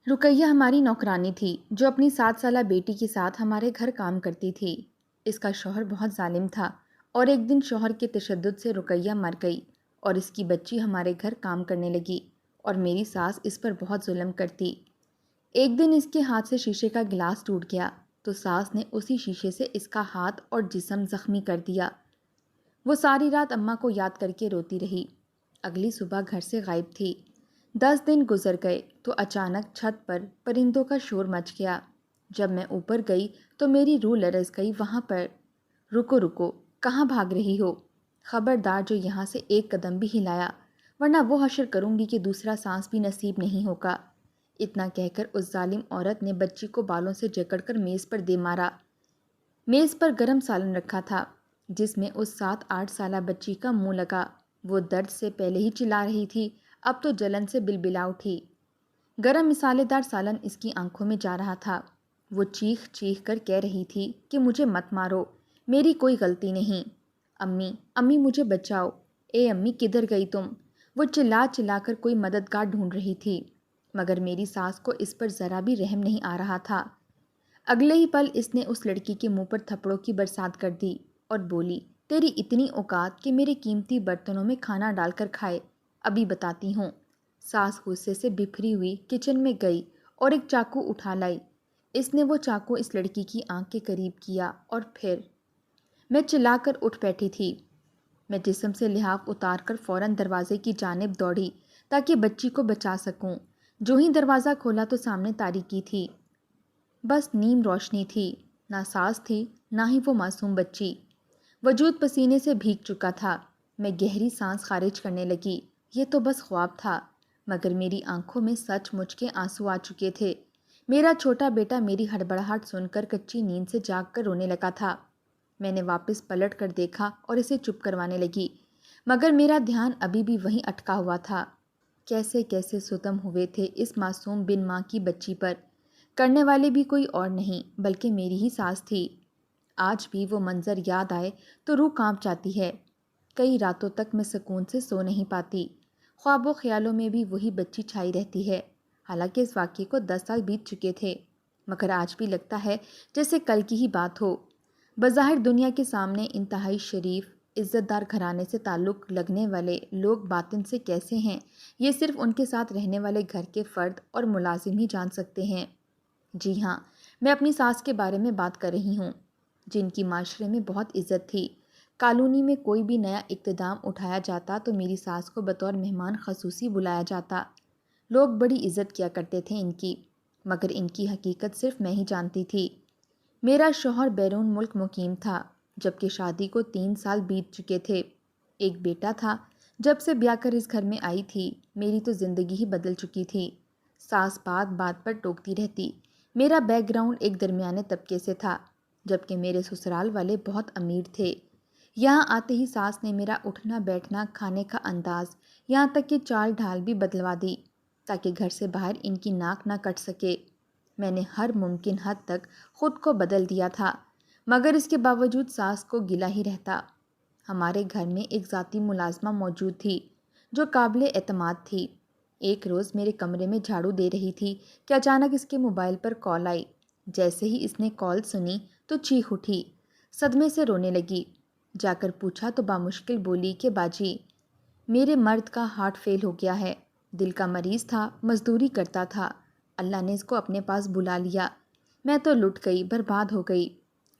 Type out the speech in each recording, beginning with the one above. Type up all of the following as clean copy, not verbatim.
رقیہ ہماری نوکرانی تھی جو اپنی 7 سالہ بیٹی کے ساتھ ہمارے گھر کام کرتی تھی۔ اس کا شوہر بہت ظالم تھا اور ایک دن شوہر کے تشدد سے رقیہ مر گئی اور اس کی بچی ہمارے گھر کام کرنے لگی اور میری ساس اس پر بہت ظلم کرتی۔ ایک دن اس کے ہاتھ سے شیشے کا گلاس ٹوٹ گیا تو ساس نے اسی شیشے سے اس کا ہاتھ اور جسم زخمی کر دیا۔ وہ ساری رات اماں کو یاد کر کے روتی رہی۔ اگلی صبح گھر سے غائب تھی۔ 10 دن گزر گئے تو اچانک چھت پر پرندوں کا شور مچ گیا۔ جب میں اوپر گئی تو میری روح لرز گئی وہاں پر۔ رکو رکو، کہاں بھاگ رہی ہو؟ خبردار جو یہاں سے ایک قدم بھی ہلایا ورنہ وہ حشر کروں گی کہ دوسرا سانس بھی نصیب نہیں ہوگا۔ اتنا کہہ کر اس ظالم عورت نے بچی کو بالوں سے جکڑ کر میز پر دے مارا۔ میز پر گرم سالن رکھا تھا جس میں اس 7-8 سالہ بچی کا منہ لگا۔ وہ درد سے پہلے ہی چلا رہی تھی، اب تو جلن سے بلبلا اٹھی۔ گرم مسالے دار سالن اس کی آنکھوں میں جا رہا تھا۔ وہ چیخ چیخ کر کہہ رہی تھی کہ مجھے مت مارو، میری کوئی غلطی نہیں۔ امی امی مجھے بچاؤ، اے امی کدھر گئی تم؟ وہ چلا چلا کر کوئی مددگار ڈھونڈ رہی تھی مگر میری ساس کو اس پر ذرا بھی رحم نہیں آ رہا تھا۔ اگلے ہی پل اس نے اس لڑکی کے منہ پر تھپڑوں کی برسات کر دی اور بولی، تیری اتنی اوقات کہ میرے قیمتی برتنوں میں کھانا ڈال کر کھائے، ابھی بتاتی ہوں۔ ساس غصے سے بپھری ہوئی کچن میں گئی اور ایک چاقو اٹھا لائی۔ اس نے وہ چاقو اس لڑکی کی آنکھ کے قریب کیا اور پھر میں چلا کر اٹھ بیٹھی تھی۔ میں جسم سے لحاف اتار کر فوراً دروازے کی جانب دوڑی تاکہ بچی کو بچا سکوں۔ جو ہی دروازہ کھولا تو سامنے تاریکی تھی، بس نیم روشنی تھی، نہ ساس تھی نہ ہی وہ معصوم بچی۔ وجود پسینے سے بھیگ چکا تھا۔ میں گہری سانس خارج کرنے لگی۔ یہ تو بس خواب تھا مگر میری آنکھوں میں سچ مچ کے آنسو آ چکے تھے۔ میرا چھوٹا بیٹا میری ہڑبڑاہٹ سن کر کچی نیند سے جاگ کر رونے لگا تھا۔ میں نے واپس پلٹ کر دیکھا اور اسے چپ کروانے لگی مگر میرا دھیان ابھی بھی وہیں اٹکا ہوا تھا۔ کیسے کیسے ستم ہوئے تھے اس معصوم بن ماں کی بچی پر۔ کرنے والے بھی کوئی اور نہیں بلکہ میری ہی ساس تھی۔ آج بھی وہ منظر یاد آئے تو روح کانپ جاتی ہے۔ کئی راتوں تک میں سکون سے سو نہیں پاتی۔ خواب و خیالوں میں بھی وہی بچی چھائی رہتی ہے۔ حالانکہ اس واقعے کو 10 سال بیت چکے تھے مگر آج بھی لگتا ہے جیسے کل کی ہی بات ہو۔ بظاہر دنیا کے سامنے انتہائی شریف عزت دار گھرانے سے تعلق لگنے والے لوگ باطن سے کیسے ہیں یہ صرف ان کے ساتھ رہنے والے گھر کے فرد اور ملازم ہی جان سکتے ہیں۔ جی ہاں، میں اپنی ساس کے بارے میں بات کر رہی ہوں جن کی معاشرے میں بہت عزت تھی۔ کالونی میں کوئی بھی نیا اقتدام اٹھایا جاتا تو میری ساس کو بطور مہمان خصوصی بلایا جاتا۔ لوگ بڑی عزت کیا کرتے تھے ان کی مگر ان کی حقیقت صرف میں ہی جانتی تھی۔ میرا شوہر بیرون ملک مقیم تھا جبکہ شادی کو 3 سال بیت چکے تھے۔ ایک بیٹا تھا۔ جب سے بیاہ کر اس گھر میں آئی تھی میری تو زندگی ہی بدل چکی تھی۔ ساس بات بات پر ٹوکتی رہتی۔ میرا بیک گراؤنڈ ایک درمیانے طبقے سے تھا جبکہ میرے سسرال والے بہت امیر تھے۔ یہاں آتے ہی ساس نے میرا اٹھنا بیٹھنا کھانے کا انداز یہاں تک کہ چال ڈھال بھی بدلوا دی تاکہ گھر سے باہر ان کی ناک نہ کٹ سکے۔ میں نے ہر ممکن حد تک خود کو بدل دیا تھا مگر اس کے باوجود ساس کو گلہ ہی رہتا۔ ہمارے گھر میں ایک ذاتی ملازمہ موجود تھی جو قابل اعتماد تھی۔ ایک روز میرے کمرے میں جھاڑو دے رہی تھی کہ اچانک اس کے موبائل پر کال آئی۔ جیسے ہی اس نے کال سنی تو چیخ اٹھی، صدمے سے رونے لگی۔ جا کر پوچھا تو بامشکل بولی کہ باجی میرے مرد کا ہارٹ فیل ہو گیا ہے، دل کا مریض تھا، مزدوری کرتا تھا، اللہ نے اس کو اپنے پاس بلا لیا۔ میں تو لٹ گئی، برباد ہو گئی۔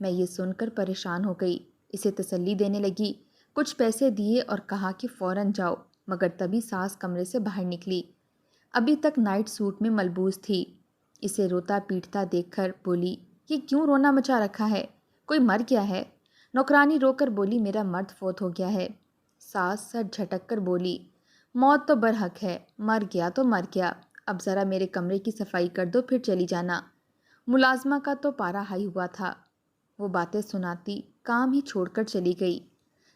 میں یہ سن کر پریشان ہو گئی، اسے تسلی دینے لگی، کچھ پیسے دیے اور کہا کہ فوراً جاؤ مگر تبھی ساس کمرے سے باہر نکلی۔ ابھی تک نائٹ سوٹ میں ملبوس تھی۔ اسے روتا پیٹتا دیکھ کر بولی، یہ کیوں رونا مچا رکھا ہے؟ کوئی مر گیا ہے؟ نوکرانی رو کر بولی، میرا مرد فوت ہو گیا ہے۔ ساس سر جھٹک کر بولی، موت تو برحق ہے، مر گیا تو مر گیا، اب ذرا میرے کمرے کی صفائی کر دو پھر چلی جانا۔ ملازمہ کا تو پارا ہائی ہوا تھا۔ وہ باتیں سناتی کام ہی چھوڑ کر چلی گئی۔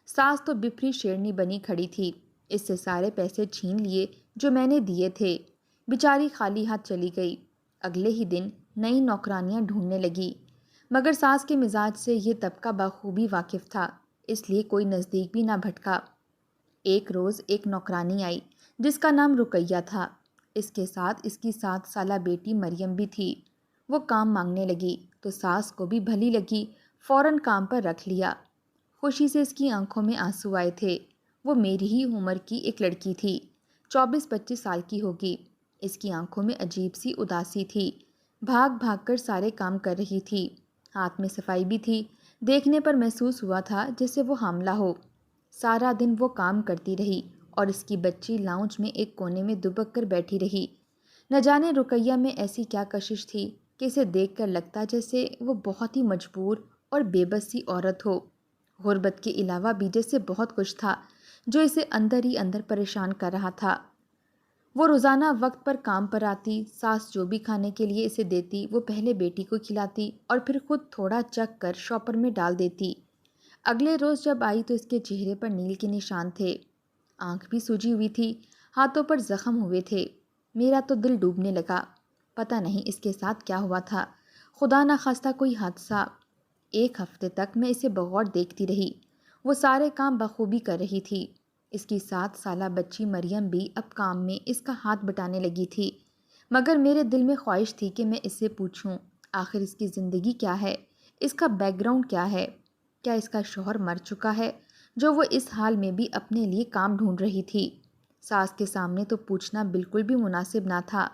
ساس تو بپھری شیرنی بنی کھڑی تھی۔ اس سے سارے پیسے چھین لیے جو میں نے دیے تھے۔ بیچاری خالی ہاتھ چلی گئی۔ اگلے ہی دن نئی نوکرانیاں ڈھونڈنے لگی مگر ساس کے مزاج سے یہ طبقہ بخوبی واقف تھا اس لیے کوئی نزدیک بھی نہ بھٹکا۔ ایک روز ایک نوکرانی آئی جس کا نام رقیہ تھا۔ اس کے ساتھ اس کی 7 سالہ بیٹی مریم بھی تھی۔ وہ کام مانگنے لگی تو ساس کو بھی بھلی لگی، فوراً کام پر رکھ لیا۔ خوشی سے اس کی آنکھوں میں آنسو آئے تھے۔ وہ میری ہی عمر کی ایک لڑکی تھی، 24-25 سال کی ہوگی۔ اس کی آنکھوں میں عجیب سی اداسی تھی، بھاگ بھاگ کر سارے کام کر رہی تھی، ہاتھ میں صفائی بھی تھی۔ دیکھنے پر محسوس ہوا تھا جیسے وہ حاملہ ہو۔ سارا دن وہ کام کرتی رہی اور اس کی بچی لاؤنج میں ایک کونے میں دبک کر بیٹھی رہی۔ نہ جانے رقیہ میں ایسی کیا کشش تھی کہ اسے دیکھ کر لگتا جیسے وہ بہت ہی مجبور اور بے بس سی عورت ہو۔ غربت کے علاوہ بھی جیسے بہت کچھ تھا جو اسے اندر ہی اندر پریشان کر رہا تھا۔ وہ روزانہ وقت پر کام پر آتی، ساس جو بھی کھانے کے لیے اسے دیتی وہ پہلے بیٹی کو کھلاتی اور پھر خود تھوڑا چکھ کر شاپر میں ڈال دیتی۔ اگلے روز جب آئی تو اس کے چہرے پر نیل کے نشان تھے، آنکھ بھی سوجی ہوئی تھی، ہاتھوں پر زخم ہوئے تھے۔ میرا تو دل ڈوبنے لگا، پتہ نہیں اس کے ساتھ کیا ہوا تھا، خدا نخواستہ کوئی حادثہ۔ ایک ہفتے تک میں اسے بغور دیکھتی رہی، وہ سارے کام بخوبی کر رہی تھی۔ اس کی 7 سالہ بچی مریم بھی اب کام میں اس کا ہاتھ بٹانے لگی تھی، مگر میرے دل میں خواہش تھی کہ میں اس سے پوچھوں آخر اس کی زندگی کیا ہے، اس کا بیک گراؤنڈ کیا ہے، کیا اس کا شوہر مر چکا ہے جو وہ اس حال میں بھی اپنے لیے کام ڈھونڈ رہی تھی۔ ساس کے سامنے تو پوچھنا بالکل بھی مناسب نہ تھا۔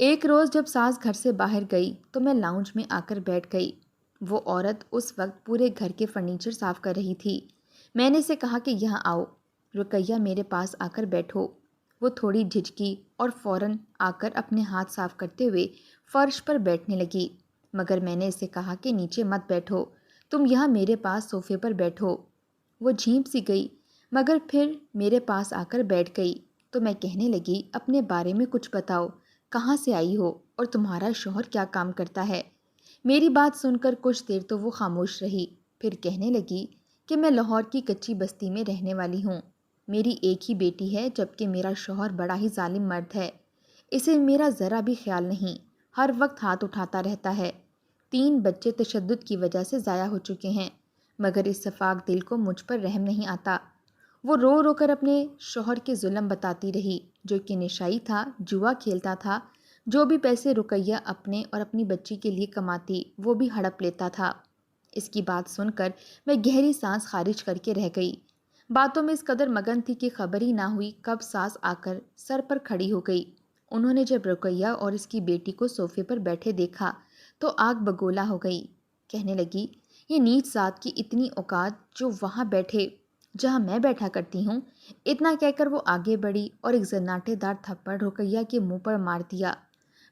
ایک روز جب ساس گھر سے باہر گئی تو میں لاؤنج میں آ کر بیٹھ گئی۔ وہ عورت اس وقت پورے گھر کے فرنیچر صاف کر رہی تھی۔ میں نے اسے کہا کہ یہاں آؤ، رقیہ میرے پاس آ کر بیٹھو۔ وہ تھوڑی جھجکی اور فوراً آ کر اپنے ہاتھ صاف کرتے ہوئے فرش پر بیٹھنے لگی، مگر میں نے اسے کہا کہ نیچے مت بیٹھو، تم یہاں میرے پاس صوفے پر بیٹھو۔ وہ جھیپ سی گئی مگر پھر میرے پاس آ کر بیٹھ گئی تو میں کہنے لگی اپنے بارے میں کچھ بتاؤ، کہاں سے آئی ہو اور تمہارا شوہر کیا کام کرتا ہے؟ میری بات سن کر کچھ دیر تو وہ خاموش رہی، پھر کہنے لگی کہ میں لاہور کی کچی بستی میں رہنے والی ہوں، میری ایک ہی بیٹی ہے جبکہ میرا شوہر بڑا ہی ظالم مرد ہے، اسے میرا ذرا بھی خیال نہیں، ہر وقت ہاتھ اٹھاتا رہتا ہے۔ 3 بچے تشدد کی وجہ سے ضائع ہو چکے ہیں، مگر اس شفاق دل کو مجھ پر رحم نہیں آتا۔ وہ رو رو کر اپنے شوہر کے ظلم بتاتی رہی، جو کہ نشائی تھا، جوا کھیلتا تھا، جو بھی پیسے رقیہ اپنے اور اپنی بچی کے لیے کماتی وہ بھی ہڑپ لیتا تھا۔ اس کی بات سن کر میں گہری سانس خارج کر کے رہ گئی۔ باتوں میں اس قدر مگن تھی کہ خبر ہی نہ ہوئی کب ساس آ کر سر پر کھڑی ہو گئی۔ انہوں نے جب رقیہ اور اس کی بیٹی کو صوفے پر بیٹھے دیکھا تو آگ بگولا ہو گئی۔ کہنے لگی یہ نیچ ذات کی اتنی اوقات جو وہاں بیٹھے جہاں میں بیٹھا کرتی ہوں۔ اتنا کہہ کر وہ آگے بڑھی اور ایک زناٹے دار تھپڑ رقیہ کے منہ پر مار دیا۔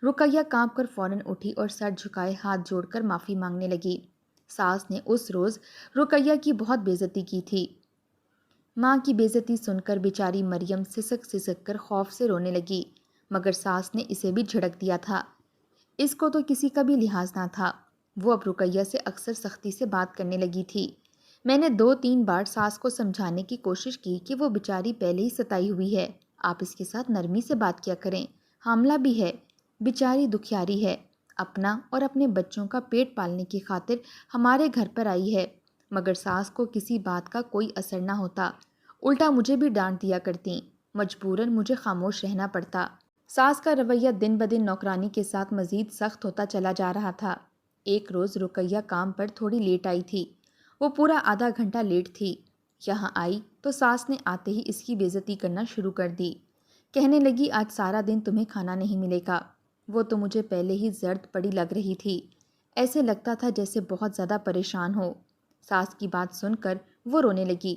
رقیہ کانپ کر فوراً اٹھی اور سر جھکائے ہاتھ جوڑ کر معافی مانگنے لگی۔ ساس نے اس روز رقیہ کی بہت بے عزتی کی تھی۔ ماں کی بے عزتی سن کر بیچاری مریم سسک سسک کر خوف سے رونے لگی، مگر ساس نے اسے بھی جھڑک دیا تھا۔ اس کو تو کسی کا بھی لحاظ نہ تھا، وہ اب رقیہ سے اکثر سختی سے بات کرنے لگی تھی۔ میں نے 2-3 بار ساس کو سمجھانے کی کوشش کی کہ وہ بیچاری پہلے ہی ستائی ہوئی ہے، آپ اس کے ساتھ نرمی سے بات کیا کریں، حاملہ بھی ہے، بیچاری دکھیاری ہے، اپنا اور اپنے بچوں کا پیٹ پالنے کی خاطر ہمارے گھر پر آئی ہے، مگر ساس کو کسی بات کا کوئی اثر نہ ہوتا، الٹا مجھے بھی ڈانٹ دیا کرتیں، مجبوراً مجھے خاموش رہنا پڑتا۔ ساس کا رویہ دن بدن نوکرانی کے ساتھ مزید سخت ہوتا چلا جا رہا تھا۔ ایک روز رقیہ کام پر تھوڑی لیٹ آئی تھی، وہ پورا آدھا گھنٹہ لیٹ تھی۔ یہاں آئی تو ساس نے آتے ہی اس کی بے عزتی کرنا شروع کر دی، کہنے لگی آج سارا دن تمہیں کھانا نہیں ملے گا۔ وہ تو مجھے پہلے ہی زرد پڑی لگ رہی تھی، ایسے لگتا تھا جیسے بہت زیادہ پریشان ہو۔ ساس کی بات سن کر وہ رونے لگی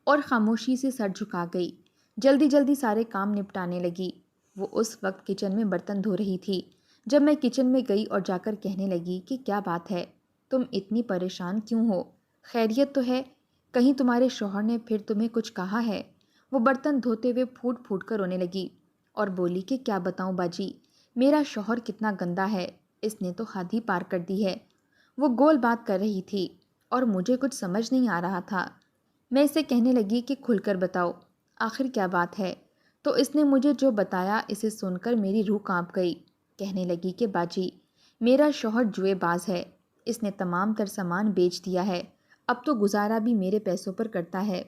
اور خاموشی سے سر جھکا گئی، جلدی جلدی سارے کام نپٹانے لگی۔ وہ اس وقت کچن میں برتن دھو رہی تھی جب میں کچن میں گئی اور جا کر کہنے لگی کہ کیا بات ہے، تم اتنی پریشان کیوں ہو، خیریت تو ہے، کہیں تمہارے شوہر نے پھر تمہیں کچھ کہا ہے؟ وہ برتن دھوتے ہوئے پھوٹ پھوٹ کر رونے لگی اور بولی کہ کیا بتاؤں باجی، میرا شوہر کتنا گندا ہے، اس نے تو حد ہی پار کر دی ہے۔ وہ گول بات کر رہی تھی اور مجھے کچھ سمجھ نہیں آ رہا تھا۔ میں اسے کہنے لگی کہ کھل کر بتاؤ، آخر کیا بات ہے؟ تو اس نے مجھے جو بتایا اسے سن کر میری روح کانپ گئی۔ کہنے لگی کہ باجی میرا شوہر جوئے باز ہے، اس نے تمام تر سامان بیچ دیا ہے، اب تو گزارا بھی میرے پیسوں پر کرتا ہے۔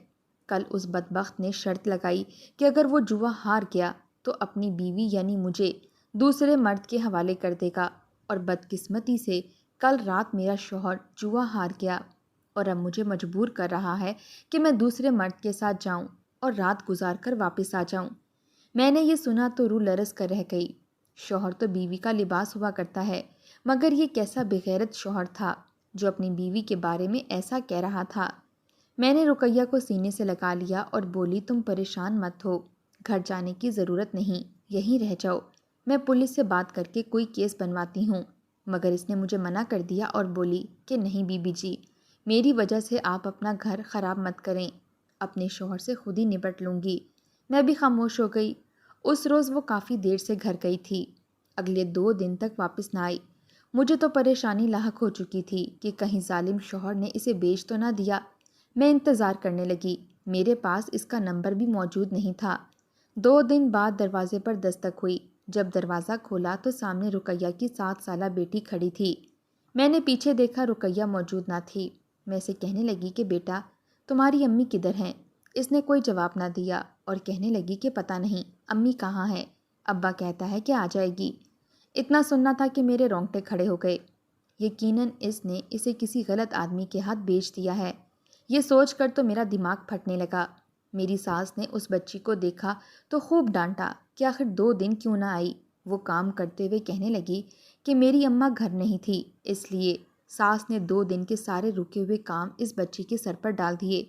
کل اس بدبخت نے شرط لگائی کہ اگر وہ جوا ہار گیا تو اپنی بیوی یعنی مجھے دوسرے مرد کے حوالے کر دے گا، اور بدقسمتی سے کل رات میرا شوہر جوا ہار گیا اور اب مجھے مجبور کر رہا ہے کہ میں دوسرے مرد کے ساتھ جاؤں اور رات گزار کر واپس آ جاؤں۔ میں نے یہ سنا تو روح لرز کر رہ گئی۔ شوہر تو بیوی کا لباس ہوا کرتا ہے، مگر یہ کیسا بغیرت شوہر تھا جو اپنی بیوی کے بارے میں ایسا کہہ رہا تھا۔ میں نے رقیہ کو سینے سے لگا لیا اور بولی، تم پریشان مت ہو، گھر جانے کی ضرورت نہیں، یہیں رہ جاؤ، میں پولیس سے بات کر کے کوئی کیس بنواتی ہوں۔ مگر اس نے مجھے منع کر دیا اور بولی کہ نہیں بی بی جی، میری وجہ سے آپ اپنا گھر خراب مت کریں، اپنے شوہر سے خود ہی نپٹ لوں گی۔ میں بھی خاموش ہو گئی۔ اس روز وہ کافی دیر سے گھر گئی تھی، اگلے 2 دن تک واپس نہ آئی۔ مجھے تو پریشانی لاحق ہو چکی تھی کہ کہیں ظالم شوہر نے اسے بیچ تو نہ دیا۔ میں انتظار کرنے لگی، میرے پاس اس کا نمبر بھی موجود نہیں تھا۔ 2 دن بعد دروازے پر دستک ہوئی۔ جب دروازہ کھولا تو سامنے رقیہ کی 7 سالہ بیٹی کھڑی تھی۔ میں نے پیچھے دیکھا، رقیہ موجود نہ تھی۔ میں اسے کہنے لگی کہ بیٹا، تمہاری امی کدھر ہیں؟ اس نے کوئی جواب نہ دیا اور کہنے لگی کہ پتہ نہیں امی کہاں ہے، ابا کہتا ہے کہ آ جائے گی۔ اتنا سننا تھا کہ میرے رونگٹے کھڑے ہو گئے۔ یقیناً اس نے اسے کسی غلط آدمی کے ہاتھ بیچ دیا ہے۔ یہ سوچ کر تو میرا دماغ پھٹنے لگا۔ میری ساس نے اس بچی کو دیکھا تو خوب ڈانٹا کہ آخر 2 دن کیوں نہ آئی۔ وہ کام کرتے ہوئے کہنے لگی کہ میری اماں گھر نہیں تھی، اس لیے ساس نے 2 دن کے سارے رکے ہوئے کام اس بچی کے سر پر ڈال دیے۔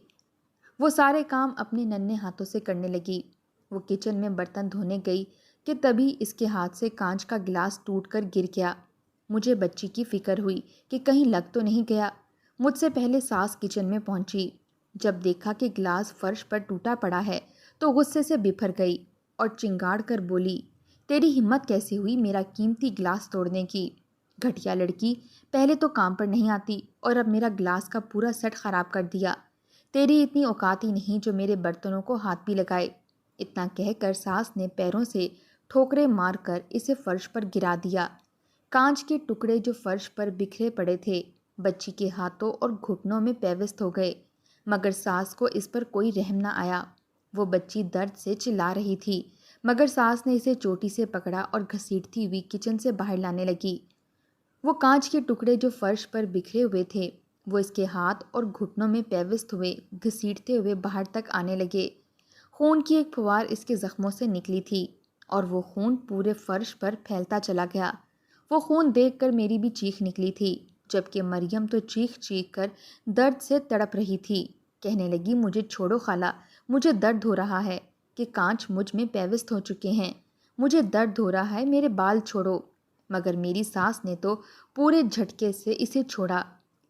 وہ سارے کام اپنے ننھے ہاتھوں سے کرنے لگی۔ وہ کچن میں برتن دھونے گئی کہ تبھی اس کے ہاتھ سے کانچ کا گلاس ٹوٹ کر گر گیا۔ مجھے بچی کی فکر ہوئی کہ کہیں لگ تو نہیں گیا۔ مجھ سے پہلے ساس کچن میں پہنچی۔ جب دیکھا کہ گلاس فرش پر ٹوٹا پڑا ہے تو غصے سے بپھر گئی اور چنگاڑ کر بولی، تیری ہمت کیسے ہوئی میرا قیمتی گلاس توڑنے کی؟ گھٹیا لڑکی، پہلے تو کام پر نہیں آتی اور اب میرا گلاس کا پورا سیٹ خراب کر دیا۔ تیری اتنی اوقات ہی نہیں جو میرے برتنوں کو ہاتھ بھی لگائے۔ اتنا کہہ کر ساس نے پیروں سے ٹھوکریں مار کر اسے فرش پر گرا دیا۔ کانچ کے ٹکڑے جو فرش پر بکھرے پڑے تھے بچی کے ہاتھوں اور گھٹنوں میں پیوست ہو گئے، مگر ساس کو اس پر کوئی رحم نہ آیا۔ وہ بچی درد سے چلا رہی تھی، مگر ساس نے اسے چوٹی سے پکڑا اور گھسیٹتی ہوئی کچن سے باہر لانے لگی۔ وہ کانچ کے ٹکڑے جو فرش پر بکھرے ہوئے تھے وہ اس کے ہاتھ اور گھٹنوں میں پیوست ہوئے گھسیٹتے ہوئے باہر تک آنے لگے۔ خون کی ایک پھوار اس کے زخموں سے نکلی تھی اور وہ خون پورے فرش پر پھیلتا چلا گیا۔ وہ خون دیکھ کر میری بھی چیخ نکلی تھی، جبکہ مریم تو چیخ چیخ کر درد سے تڑپ رہی تھی۔ کہنے لگی، مجھے چھوڑو خالہ، مجھے درد ہو رہا ہے کہ کانچ مجھ میں پیوست ہو چکے ہیں، مجھے درد ہو رہا ہے، میرے بال چھوڑو۔ مگر میری ساس نے تو پورے جھٹکے سے اسے چھوڑا۔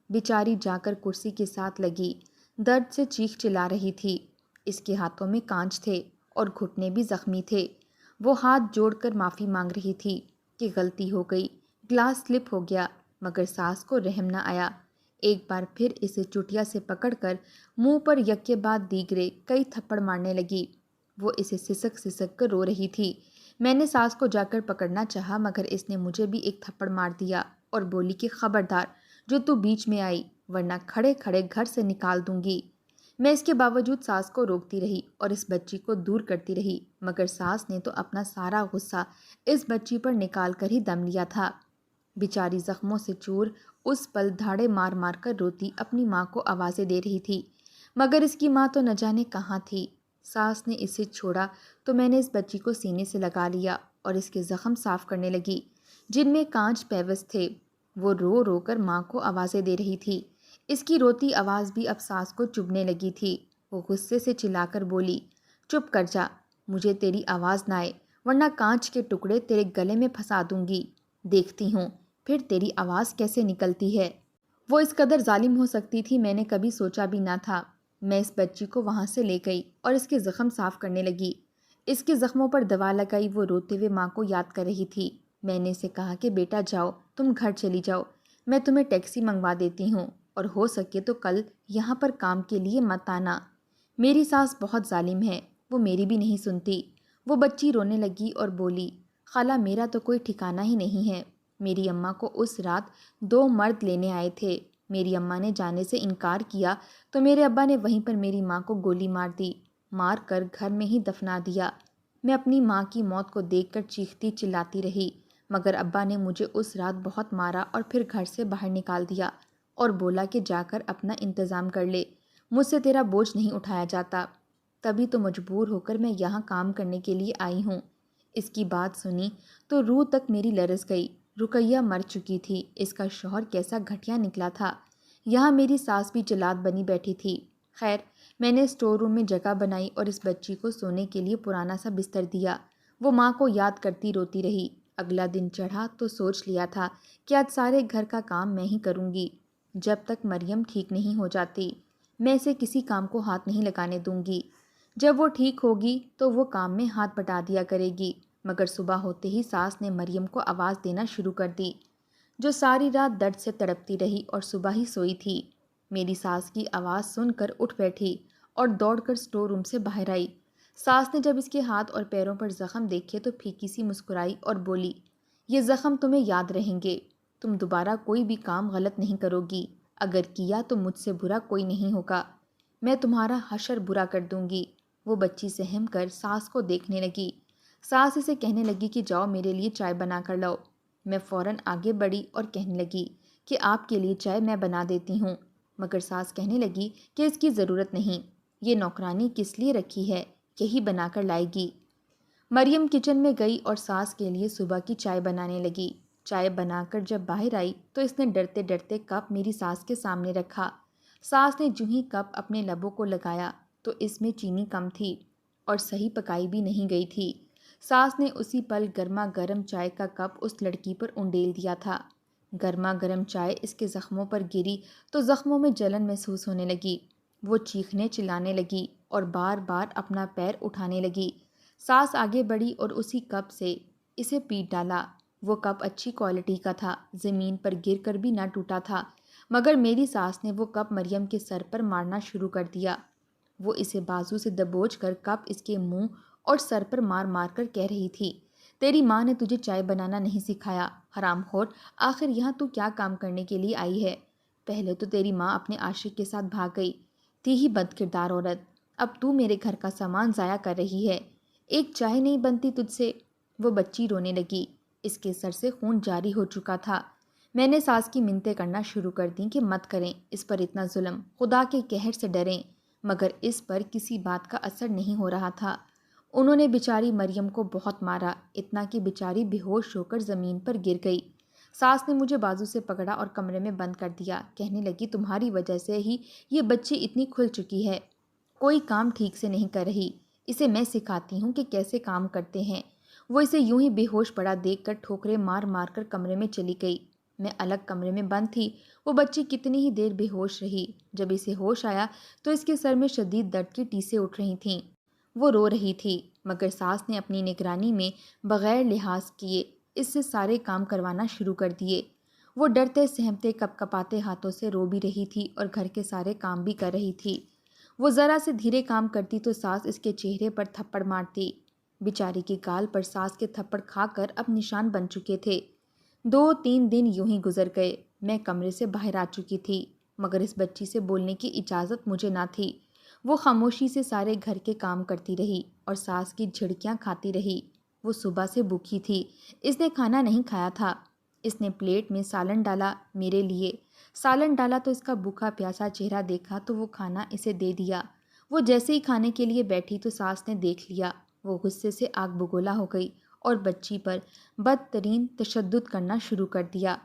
بیچاری جا کر کرسی کے ساتھ لگی، درد سے چیخ چلا رہی تھی۔ اس کے ہاتھوں میں کانچ تھے اور گھٹنے بھی زخمی تھے۔ وہ ہاتھ جوڑ کر معافی مانگ رہی تھی کہ غلطی ہو گئی، گلاس سلپ ہو گیا، مگر ساس کو رحم نہ آیا۔ ایک بار پھر اسے چٹیا سے پکڑ کر منہ پر یکے بعد دیگرے کئی تھپڑ مارنے لگی۔ وہ اسے سسک سسک کر رو رہی تھی۔ میں نے ساس کو جا کر پکڑنا چاہا، مگر اس نے مجھے بھی ایک تھپڑ مار دیا اور بولی کہ خبردار جو تو بیچ میں آئی، ورنہ کھڑے کھڑے گھر سے نکال دوں گی۔ میں اس کے باوجود ساس کو روکتی رہی اور اس بچی کو دور کرتی رہی، مگر ساس نے تو اپنا سارا غصہ اس بچی پر نکال کر ہی دم لیا تھا۔ بیچاری زخموں سے چور اس پل دھاڑے مار مار کر روتی اپنی ماں کو آوازیں دے رہی تھی، مگر اس کی ماں تو نہ جانے کہاں تھی۔ ساس نے اسے چھوڑا تو میں نے اس بچی کو سینے سے لگا لیا اور اس کے زخم صاف کرنے لگی جن میں کانچ پیوست تھے۔ وہ رو رو کر ماں کو آوازیں دے رہی تھی۔ اس کی روتی آواز بھی اب ساس کو چبھنے لگی تھی۔ وہ غصے سے چلا کر بولی، چپ کر جا، مجھے تیری آواز نہ آئے، ورنہ کانچ کے ٹکڑے تیرے گلے میں پھنسا دوں گی، دیکھتی ہوں پھر تیری آواز کیسے نکلتی ہے۔ وہ اس قدر ظالم ہو سکتی تھی میں نے کبھی سوچا بھی نہ تھا۔ میں اس بچی کو وہاں سے لے گئی اور اس کے زخم صاف کرنے لگی۔ اس کے زخموں پر دوا لگائی۔ وہ روتے ہوئے ماں کو یاد کر رہی تھی۔ میں نے اسے کہا کہ بیٹا جاؤ، تم گھر چلی جاؤ، میں تمہیں ٹیکسی منگوا دیتی ہوں، اور ہو سکے تو کل یہاں پر کام کے لیے مت آنا۔ میری ساس بہت ظالم ہے، وہ میری بھی نہیں سنتی۔ وہ بچی رونے لگی اور بولی، خالہ میرا تو کوئی ٹھکانہ ہی نہیں ہے۔ میری اماں کو اس رات 2 مرد لینے آئے تھے۔ میری اماں نے جانے سے انکار کیا تو میرے ابا نے وہیں پر میری ماں کو گولی مار دی، مار کر گھر میں ہی دفنا دیا۔ میں اپنی ماں کی موت کو دیکھ کر چیختی چلاتی رہی، مگر ابا نے مجھے اس رات بہت مارا اور پھر گھر سے باہر نکال دیا اور بولا کہ جا کر اپنا انتظام کر لے، مجھ سے تیرا بوجھ نہیں اٹھایا جاتا، تبھی تو مجبور ہو کر میں یہاں کام کرنے کے لیے آئی ہوں۔ اس کی بات سنی تو روح تک میری لرز گئی۔ رقیہ مر چکی تھی، اس کا شوہر کیسا گھٹیا نکلا تھا، یہاں میری ساس بھی جلاد بنی بیٹھی تھی۔ خیر، میں نے اسٹور روم میں جگہ بنائی اور اس بچی کو سونے کے لیے پرانا سا بستر دیا۔ وہ ماں کو یاد کرتی روتی رہی۔ اگلا دن چڑھا تو سوچ لیا تھا کہ آج سارے گھر کا کام میں ہی کروں گی، جب تک مریم ٹھیک نہیں ہو جاتی میں اسے کسی کام کو ہاتھ نہیں لگانے دوں گی۔ جب وہ ٹھیک ہوگی تو وہ کام میں ہاتھ بٹا دیا کرے گی۔ مگر صبح ہوتے ہی ساس نے مریم کو آواز دینا شروع کر دی، جو ساری رات درد سے تڑپتی رہی اور صبح ہی سوئی تھی۔ میری ساس کی آواز سن کر اٹھ بیٹھی اور دوڑ کر اسٹور روم سے باہر آئی۔ ساس نے جب اس کے ہاتھ اور پیروں پر زخم دیکھے تو پھیکی سی مسکرائی اور بولی، یہ زخم تمہیں یاد رہیں گے، تم دوبارہ کوئی بھی کام غلط نہیں کرو گی، اگر کیا تو مجھ سے برا کوئی نہیں ہوگا، میں تمہارا حشر برا کر دوں گی۔ وہ بچی سہم کر ساس کو دیکھنے لگی۔ ساس اسے کہنے لگی کہ جاؤ میرے لیے چائے بنا کر لاؤ۔ میں فوراً آگے بڑھی اور کہنے لگی کہ آپ کے لیے چائے میں بنا دیتی ہوں، مگر ساس کہنے لگی کہ اس کی ضرورت نہیں، یہ نوکرانی کس لیے رکھی ہے، یہی بنا کر لائے گی۔ مریم کچن میں گئی اور ساس کے لیے صبح کی چائے بنانے لگی۔ چائے بنا کر جب باہر آئی تو اس نے ڈرتے ڈرتے کپ میری ساس کے سامنے رکھا۔ ساس نے جو ہی کپ اپنے لبوں کو لگایا تو اس میں چینی کم تھی اور صحیح پکائی بھی نہیں گئی تھی۔ ساس نے اسی پل گرما گرم چائے کا کپ اس لڑکی پر انڈیل دیا تھا۔ گرما گرم چائے اس کے زخموں پر گری تو زخموں میں جلن محسوس ہونے لگی۔ وہ چیخنے چلانے لگی اور بار بار اپنا پیر اٹھانے لگی۔ ساس آگے بڑھی اور اسی کپ سے اسے پیٹ ڈالا۔ وہ کپ اچھی کوالٹی کا تھا، زمین پر گر کر بھی نہ ٹوٹا تھا، مگر میری ساس نے وہ کپ مریم کے سر پر مارنا شروع کر دیا۔ وہ اسے بازو سے دبوچ کر کپ اس کے منہ اور سر پر مار مار کر کہہ رہی تھی، تیری ماں نے تجھے چائے بنانا نہیں سکھایا، حرام خور، آخر یہاں تو کیا کام کرنے کے لیے آئی ہے؟ پہلے تو تیری ماں اپنے عاشق کے ساتھ بھاگ گئی تھی ہی بد کردار عورت، اب تو میرے گھر کا سامان ضائع کر رہی ہے، ایک چائے نہیں بنتی تجھ سے۔ وہ بچی رونے لگی، اس کے سر سے خون جاری ہو چکا تھا۔ میں نے ساس کی منتیں کرنا شروع کر دیں کہ مت کریں اس پر اتنا ظلم، خدا کے قہر سے ڈریں، مگر اس پر کسی بات کا اثر نہیں ہو رہا تھا۔ انہوں نے بیچاری مریم کو بہت مارا، اتنا کہ بیچاری بے ہوش ہو کر زمین پر گر گئی۔ ساس نے مجھے بازو سے پکڑا اور کمرے میں بند کر دیا، کہنے لگی تمہاری وجہ سے ہی یہ بچی اتنی کھل چکی ہے، کوئی کام ٹھیک سے نہیں کر رہی، اسے میں سکھاتی ہوں کہ کیسے کام کرتے ہیں۔ وہ اسے یوں ہی بے ہوش پڑا دیکھ کر ٹھوکریں مار مار کر کمرے میں چلی گئی۔ میں الگ کمرے میں بند تھی۔ وہ بچی کتنی ہی دیر بے ہوش رہی، جب اسے ہوش آیا تو اس کے سر میں شدید درد کی ٹیسیں اٹھ رہی تھیں۔ وہ رو رہی تھی، مگر ساس نے اپنی نگرانی میں بغیر لحاظ کیے اس سے سارے کام کروانا شروع کر دیے۔ وہ ڈرتے سہمتے کپ کپاتے ہاتھوں سے رو بھی رہی تھی اور گھر کے سارے کام بھی کر رہی تھی۔ وہ ذرا سے دھیرے کام کرتی تو ساس اس کے چہرے پر تھپڑ مارتی۔ بیچاری کی گال پر ساس کے تھپڑ کھا کر اب نشان بن چکے تھے۔ 2-3 دن یوں ہی گزر گئے۔ میں کمرے سے باہر آ چکی تھی، مگر اس بچی سے بولنے کی اجازت مجھے نہ تھی۔ وہ خاموشی سے سارے گھر کے کام کرتی رہی اور ساس کی جھڑکیاں کھاتی رہی۔ وہ صبح سے بھوکی تھی، اس نے کھانا نہیں کھایا تھا۔ اس نے پلیٹ میں سالن ڈالا میرے لیے، سالن ڈالا تو اس کا بھوکا پیاسا چہرہ دیکھا تو وہ کھانا اسے دے دیا۔ وہ جیسے ہی کھانے کے لیے بیٹھی تو ساس نے دیکھ لیا، وہ غصے سے آگ بگولا ہو گئی اور بچی پر بدترین تشدد کرنا شروع کر دیا۔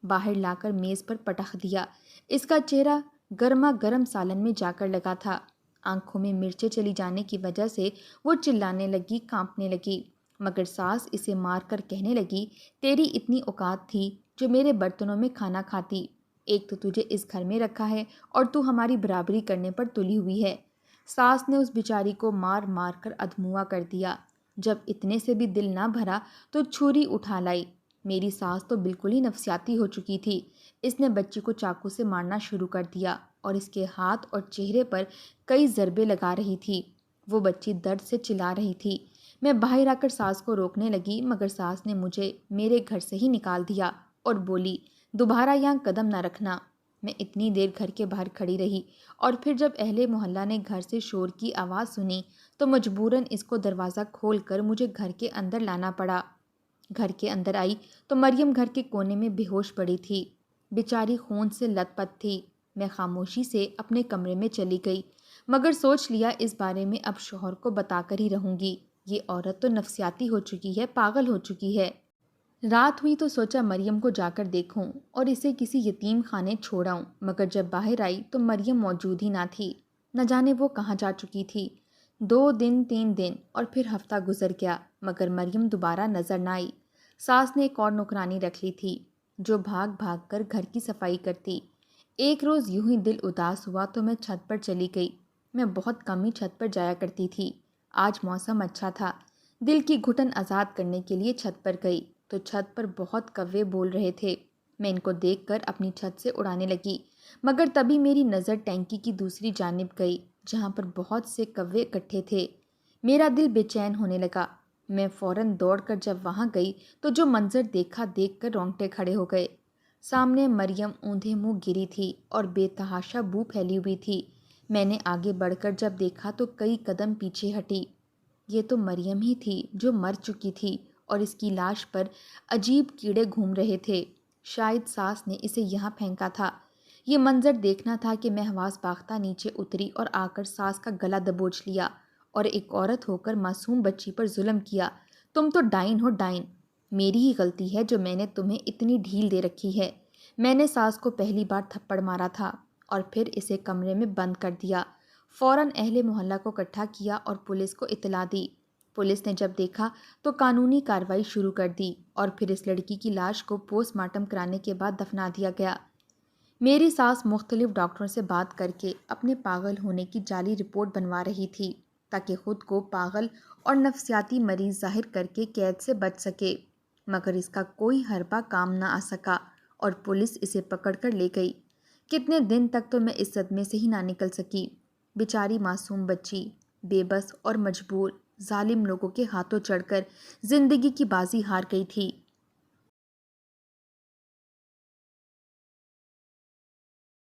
باہر لا کر میز پر پٹخ دیا۔ اس کا چہرہ گرما گرم سالن میں جا کر لگا تھا۔ آنکھوں میں مرچیں چلی جانے کی وجہ سے وہ چلانے لگی، کانپنے لگی، مگر ساس اسے مار کر کہنے لگی، تیری اتنی اوقات تھی جو میرے برتنوں میں کھانا کھاتی، ایک تو تجھے اس گھر میں رکھا ہے اور تو ہماری برابری کرنے پر تلی ہوئی ہے۔ ساس نے اس بیچاری کو مار مار کر ادھموا کر دیا۔ جب اتنے سے بھی دل نہ بھرا تو چھری اٹھا لائی۔ میری ساس تو بالکل ہی نفسیاتی ہو چکی تھی۔ اس نے بچی کو چاقو سے مارنا شروع کر دیا اور اس کے ہاتھ اور چہرے پر کئی ضربیں لگا رہی تھی۔ وہ بچی درد سے چلا رہی تھی۔ میں باہر آ کر ساس کو روکنے لگی، مگر ساس نے مجھے میرے گھر سے ہی نکال دیا اور بولی، دوبارہ یہاں قدم نہ رکھنا۔ میں اتنی دیر گھر کے باہر کھڑی رہی اور پھر جب اہل محلہ نے گھر سے شور کی آواز سنی تو مجبوراً اس کو دروازہ کھول کر مجھے گھر کے اندر لانا پڑا۔ گھر کے اندر آئی تو مریم گھر کے کونے میں بے ہوش پڑی تھی، بیچاری خون سے لت پت تھی۔ میں خاموشی سے اپنے کمرے میں چلی گئی، مگر سوچ لیا اس بارے میں اب شوہر کو بتا کر ہی رہوں گی۔ یہ عورت تو نفسیاتی ہو چکی ہے، پاگل ہو چکی ہے۔ رات ہوئی تو سوچا مریم کو جا کر دیکھوں اور اسے کسی یتیم خانے چھوڑاؤں، مگر جب باہر آئی تو مریم موجود ہی نہ تھی۔ نہ جانے وہ کہاں جا چکی تھی۔ 2 دن 3 دن اور پھر ہفتہ گزر گیا، مگر مریم دوبارہ نظر نہ آئی۔ ساس نے ایک اور نوکرانی رکھ لی تھی جو بھاگ بھاگ کر گھر کی صفائی کرتی۔ ایک روز یوں ہی دل اداس ہوا تو میں چھت پر چلی گئی۔ میں بہت کم ہی چھت پر جایا کرتی تھی۔ آج موسم اچھا تھا، دل کی گھٹن آزاد کرنے کے لیے چھت پر گئی تو چھت پر بہت کوے بول رہے تھے۔ میں ان کو دیکھ کر اپنی چھت سے اڑانے لگی، مگر تبھی میری نظر ٹینکی کی دوسری جانب گئی جہاں پر بہت سے کوے اکٹھے تھے۔ میرا دل بے چین ہونے لگا۔ میں فوراً دوڑ کر جب وہاں گئی تو جو منظر دیکھا دیکھ کر رونگٹے کھڑے ہو گئے۔ سامنے مریم اوندھے منہ گری تھی اور بے تحاشا بو پھیلی ہوئی تھی۔ میں نے آگے بڑھ کر جب دیکھا تو کئی قدم پیچھے ہٹی۔ یہ تو مریم ہی تھی جو مر چکی تھی اور اس کی لاش پر عجیب کیڑے گھوم رہے تھے۔ شاید ساس نے اسے یہاں پھینکا تھا۔ یہ منظر دیکھنا تھا کہ میں حواس باختہ نیچے اتری اور آ کر ساس کا گلا دبوچ لیا اور ایک عورت ہو کر معصوم بچی پر ظلم کیا۔ تم تو ڈائن ہو، ڈائن۔ میری ہی غلطی ہے جو میں نے تمہیں اتنی ڈھیل دے رکھی ہے۔ میں نے ساس کو پہلی بار تھپڑ مارا تھا اور پھر اسے کمرے میں بند کر دیا۔ فوراً اہل محلہ کو اکٹھا کیا اور پولیس کو اطلاع دی۔ پولیس نے جب دیکھا تو قانونی کارروائی شروع کر دی اور پھر اس لڑکی کی لاش کو پوسٹ مارٹم کرانے کے بعد دفنا دیا گیا۔ میری ساس مختلف ڈاکٹروں سے بات کر کے اپنے پاگل ہونے کی جعلی رپورٹ بنوا رہی تھی تاکہ خود کو پاگل اور نفسیاتی مریض ظاہر کر کے قید سے بچ سکے، مگر اس کا کوئی حربہ کام نہ آ سکا اور پولیس اسے پکڑ کر لے گئی۔ کتنے دن تک تو میں اس صدمے سے ہی نہ نکل سکی۔ بیچاری معصوم بچی بے بس اور مجبور ظالم لوگوں کے ہاتھوں چڑھ کر زندگی کی بازی ہار گئی تھی۔